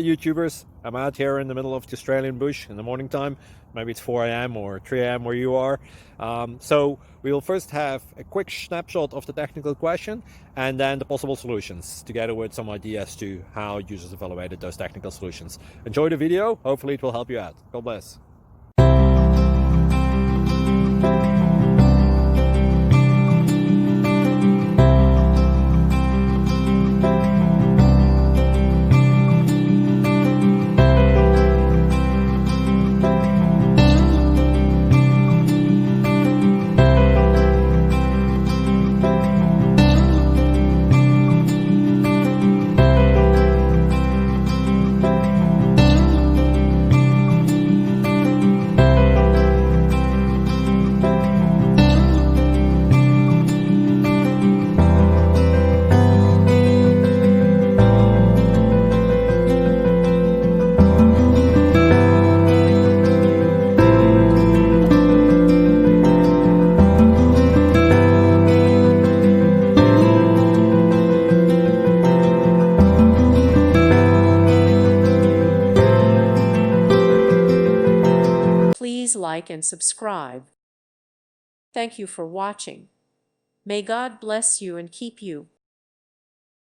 YouTubers. I'm out here in the middle of the Australian bush in the morning time. Maybe it's 4 a.m. or 3 a.m. where you are. So we will first have a quick snapshot of the technical question and then the possible solutions, together with some ideas to how users evaluated those technical solutions. Enjoy the video. Hopefully it will help you out. God bless. Please like and subscribe. Thank you for watching. May God bless you and keep you.